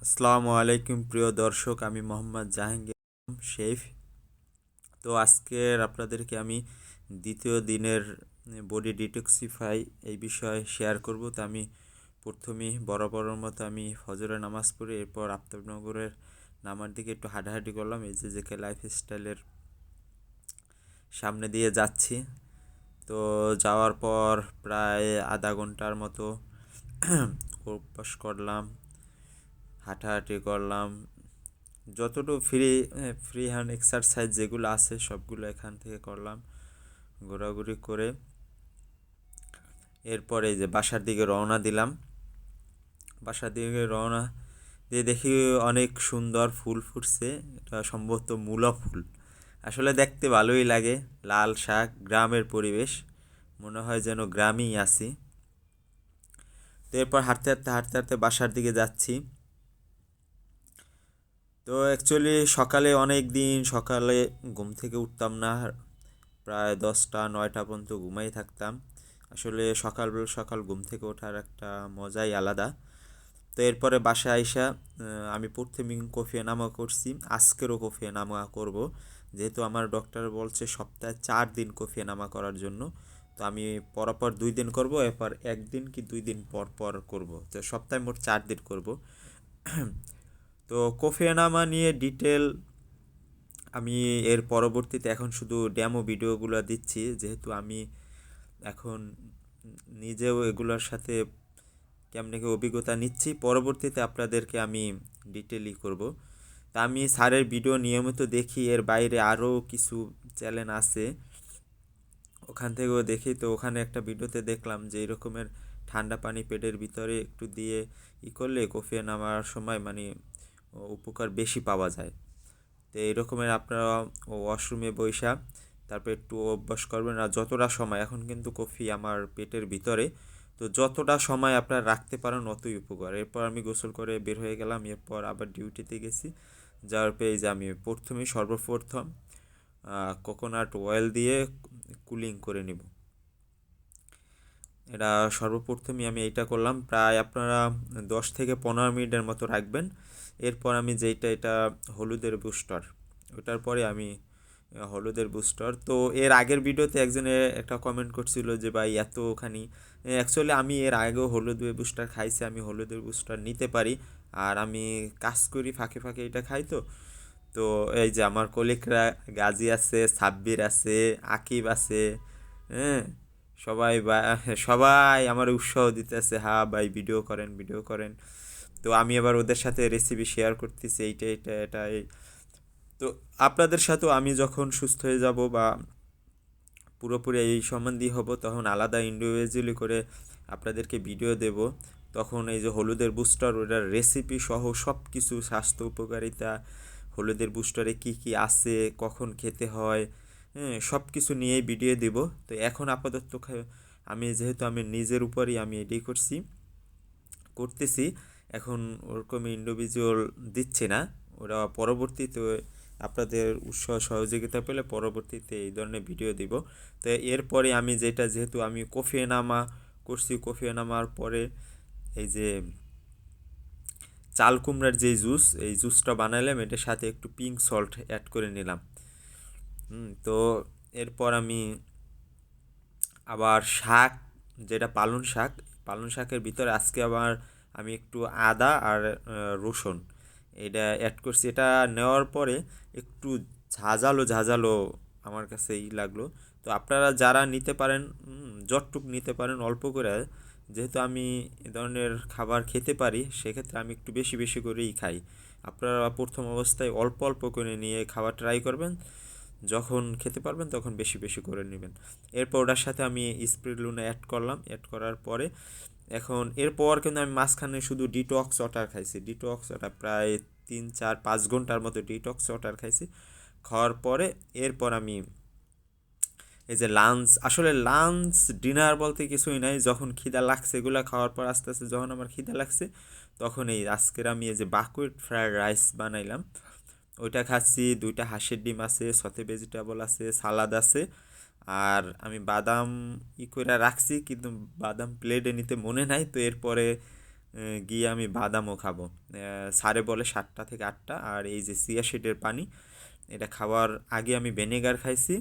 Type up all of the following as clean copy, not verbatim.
আসসালামু আলাইকুম প্রিয় দর্শক, আমি মোহাম্মদ জাহাঙ্গীর শেফ। তো আজকের আপনাদেরকে আমি দ্বিতীয় দিনের বডি ডিটক্সিফাই এই বিষয়ে শেয়ার করব। তো আমি প্রথমেই বরাবরের মতো আমি ফজরের নামাজ পড়ি, এরপর আফতাবনগরের নামার দিকে একটু হাঁটাহাঁটি করলাম। এই যে লাইফস্টাইলের সামনে দিয়ে যাচ্ছি। তো যাওয়ার পর প্রায় আধা ঘন্টার মতো অভ্যাস করলাম, হাঁটাহাঁটি করলাম, যতটুকু ফ্রি হ্যান্ড এক্সারসাইজ যেগুলো আছে সবগুলো এখান থেকে করলাম, ঘোরাঘুরি করে এরপরে যে বাসার দিকে রওনা দিলাম। বাসার দিকে রওনা দিয়ে দেখি অনেক সুন্দর ফুল ফুটছে। এটা সম্ভবত মূলা ফুল। আসলে দেখতে ভালোই লাগে, লাল শাক, গ্রামের পরিবেশ, মনে হয় যেন গ্রামেই আছি। তো এরপর হাঁটতে হাঁটতে হাঁটতে হাঁটতে বাসার দিকে যাচ্ছি। তো অ্যাকচুয়ালি সকালে ঘুম থেকে উঠতাম না, প্রায় 10টা 9টা পর্যন্ত ঘুমাই থাকতাম। আসলে সকাল সকাল ঘুম থেকে ওঠার একটা মজাই আলাদা। তো এরপরে বাসায় আইসা আমি প্রথমে কফিয়া নামা করছি, আজকেরও কফিয়া নামা করব, যেহেতু আমার ডক্টর বলছে সপ্তাহে 4 দিন কফিয়া নামা করার জন্য। তো আমি পরপর 2 দিন করব, এরপর 1 দিন কি 2 দিন পর পর করব, তো সপ্তাহে মোট 4 দিন করব। তো কফিয়া নামা নিয়ে ডিটেল আমি এর পরবর্তীতে এখন শুধু ডেমো ভিডিওগুলো দিচ্ছি, যেহেতু আমি এখন নিজেও এগুলোর সাথে কেমনে কি অভিজ্ঞতা নিচ্ছি। পরবর্তীতে আপনাদেরকে আমি ডিটেলই করব। তা আমি স্যারের ভিডিও নিয়মিত দেখি, এর বাইরে আরও কিছু চ্যানেল আছে, ওখান থেকেও দেখি। তো ওখানে একটা ভিডিওতে দেখলাম যে এরকমের ঠান্ডা পানি পেটের ভিতরে একটু দিয়ে করলে কফিয়া নামার সময় মানে উপকার বেশি পাওয়া যায়। তো এই রকমের আপনারা ওয়াশরুমে বইসা তারপর একটু অভ্যাস করবেন। আর যতটা সময়, এখন কিন্তু কফি আমার পেটের ভিতরে, তো যতটা সময় আপনারা রাখতে পারেন অতই উপকার। এরপর আমি গোসল করে বের হয়ে গেলাম, এরপর আবার ডিউটিতে গেছি। যাওয়ার পরে এই যে আমি সর্বপ্রথম কোকোনাট অয়েল দিয়ে কুলিং করে নিব। এটা সর্বপ্রথমই আমি এইটা করলাম, প্রায় আপনারা 10 থেকে 15 মিনিটের মতো রাখবেন। এরপর আমি এটা হলুদের বুস্টার, ওটার পরে আমি হলুদের বুস্টার। তো এর আগের ভিডিওতে একজনে একটা কমেন্ট করছিল যে ভাই এতখানি, অ্যাকচুয়ালি আমি এর আগেও হলুদের বুস্টার খাইছি, আমি হলুদের বুস্টার নিতে পারি। আর আমি কাজ করি ফাঁকে ফাঁকে এটা খাই। তো তো এই যে আমার কলিগরা গাজী আছে, সাব্বির আছে, আকিব আছে, হ্যাঁ, সবাই সবাই আমার উৎসাহ দিতেছে, হ্যাঁ ভাই ভিডিও করেন ভিডিও করেন। তো আমি আবার ওদের সাথে রেসিপি শেয়ার করতেছি, এইটা। তো আপনাদের সাথেও আমি যখন সুস্থ হয়ে যাব বা পুরোপুরি এই সম্বন্ধী হব, তখন আলাদা ইন্ডিভিজুয়ালি করে আপনাদেরকে ভিডিও দেব। তখন এই যে হলুদের বুস্টার, ওটার রেসিপি সহ সব কিছু, স্বাস্থ্য উপকারিতা, হলুদের বুস্টারে কি কি আছে, কখন খেতে হয়, হ্যাঁ, সব কিছু নিয়েই ভিডিও দিব। তো এখন আপাতত যেহেতু আমি নিজের উপরই আমি এডি করতেছি, এখন ওরকম ইন্ডিভিজুয়াল দিচ্ছি না। ওরা পরবর্তীতে আপনাদের উৎসাহ সহযোগিতা পেলে পরবর্তীতে এই ধরনের ভিডিও দিব। তো এরপরে আমি যেহেতু আমি কফি নামা করছি, কফি নামার পরে এই যে চাল কুমড়ার যে জুস, এই জুসটা বানালাম, এটার সাথে একটু পিঙ্ক সল্ট অ্যাড করে নিলাম। তো এরপর আমি আবার শাক, যেটা পালং শাকের ভিতরে আজকে আবার আমি একটু আদা আর রসুন এটা অ্যাড করছি। এটা নেওয়ার পরে একটু ঝাঁঝালো ঝাঁঝালো আমার কাছে লাগলো। তো আপনারা যারা নিতে পারেন, যতটুক নিতে পারেন অল্প করে, যেহেতু আমি এ ধরনের খাবার খেতে পারি, সেক্ষেত্রে আমি একটু বেশি বেশি করেই খাই। আপনারা প্রথম অবস্থায় অল্প অল্প করে নিয়ে খাবার ট্রাই করবেন, যখন খেতে পারবেন তখন বেশি বেশি করে নেবেন। এরপর ওটার সাথে আমি স্পিরুলিনা অ্যাড করলাম, অ্যাড করার পরে এখন এরপর কিন্তু আমি মাঝখানে শুধু ডিটক্স ওয়াটার খাইছি। ডিটক্স ওয়াটার প্রায় 3 4 5 ঘন্টার মতো ডিটক্স ওয়াটার খাইছি। খাওয়ার পরে এরপর আমি এই যে আসলে ডিনার বলতে কিছুই নাই, যখন খিদা লাগছে এগুলো খাওয়ার পর আস্তে আস্তে যখন আমার খিদা লাগছে, তখন এই আজকের আমি এই যে বাকুইট ফ্রায়েড রাইস বানাইলাম, ওইটা খাচ্ছি। 2টা হাঁসের ডিম আছে, সাথে ভেজিটেবল আছে, সালাদ আছে। আর আমি বাদাম করে রাখছি, কিন্তু বাদাম প্লেটে নিতে মনে নাই। তো এরপরে গিয়ে আমি বাদামও খাবো। স্যারে বলে 7টা থেকে 8টা। আর এই যে চিয়া সিডের পানি, এটা খাওয়ার আগে আমি ভিনেগার খাইছি,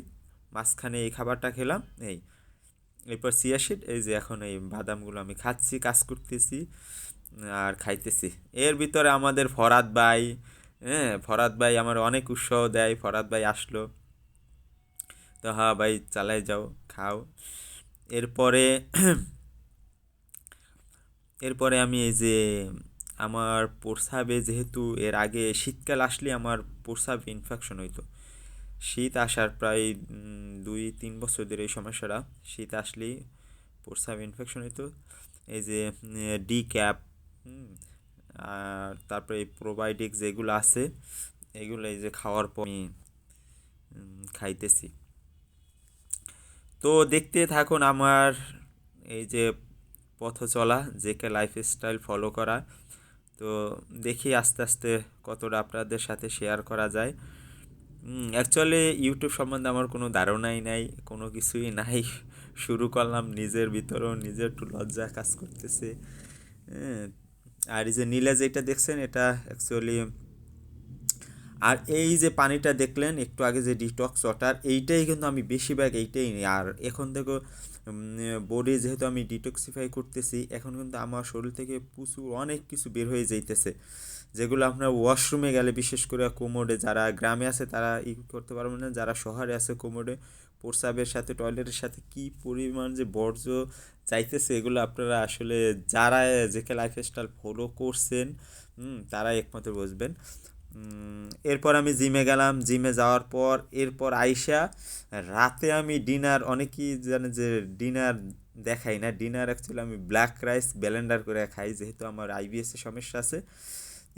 মাঝখানে এই খাবারটা খেলাম। এরপর চিয়া সিড, এই যে এখন এই বাদামগুলো আমি খাচ্ছি, কাজ করতেছি আর খাইতেছি। এর ভিতরে আমাদের ফরাদ ভাই, হ্যাঁ ফরাদ ভাই আমার অনেক উৎসাহ দেয়। ফরাদ ভাই আসলো, তো হ্যাঁ ভাই চালাই যাও, খাও। এরপরে এরপরে আমি এই যে আমার প্রস্রাবে, যেহেতু এর আগে শীতকাল আসলে আমার প্রস্রাবে ইনফেকশন হইতো, শীত আসার প্রায় 2-3 বছর ধরে এই সমস্যাটা, শীত আসলেই প্রস্রাবে ইনফেকশন হইতো। এই যে ডি ক্যাপ, আর তারপরে এই প্রোবায়োটিক যেগুলো আছে, এগুলো এই যে খাওয়ার পর আমি খাইতেছি। তো দেখতে থাকুন আমার এই যে পথ চলা, জেকে লাইফস্টাইল ফলো করা। তো দেখি আস্তে আস্তে কতটা আপনাদের সাথে শেয়ার করা যায়। অ্যাকচুয়ালি ইউটিউব সম্বন্ধে আমার কোনো ধারণাই নাই, কোনো কিছুই নাই। শুরু করলাম, নিজের ভিতরেও নিজের একটু লজ্জা কাজ করতেছে। হ্যাঁ, আর এই যে নীলা যেটা দেখছেন, এটা অ্যাকচুয়ালি, আর এই যে পানিটা দেখলেন একটু আগে যে ডিটক্স ওয়াটার, এইটাই কিন্তু আমি বেশিরভাগ এইটাই নিই। আর এখন থেকে বডি যেহেতু আমি ডিটক্সিফাই করতেছি, এখন কিন্তু আমার শরীর থেকে প্রচুর অনেক কিছু বের হয়ে যাইতেছে, যেগুলো আপনার ওয়াশরুমে গেলে, বিশেষ করে কোমোডে, যারা গ্রামে আছে তারা করতে পারবেন না, যারা শহরে আছে কোমোডে প্রস্রাবের সাথে টয়লেটের সাথে কি পরিমাণ যে বর্জ্য চাইতেছে, এগুলো আপনারা আসলে যারা জেকে লাইফস্টাইল ফলো করছেন তারা একমাত্র বুঝবেন। এরপর আমি জিমে গেলাম, জিমে যাওয়ার পর এরপর আইসা রাতে আমি ডিনার, অনেকেই জানে যে ডিনার দেখাই না, ডিনার অ্যাকচুয়ালি আমি ব্ল্যাক রাইস ব্লেন্ডার করে খাই, যেহেতু আমার আইবিএসের সমস্যা আছে।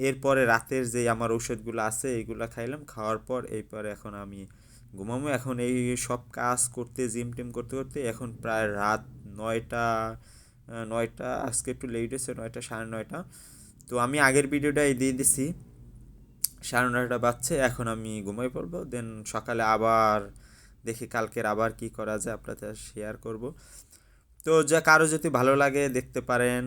এরপরে রাতের যে আমার ঔষধগুলো আছে এইগুলো খাইলাম, খাওয়ার পর এরপরে এখন আমি ঘুমাবো। এখন এই সব কাজ করতে, জিম টিম করতে করতে এখন প্রায় রাত 9টা, 9টা, আজকে একটু লেট হয়েছে, 9টা, 9:30। তো আমি আগের ভিডিওটাই দিয়ে দিছি, 9:30 বাজছে, এখন আমি ঘুমাই পড়বো। দেন সকালে আবার দেখি কালকের আবার কি করা যায়, আপনাদের শেয়ার করব। তো যা কারো যদি ভালো লাগে দেখতে পারেন,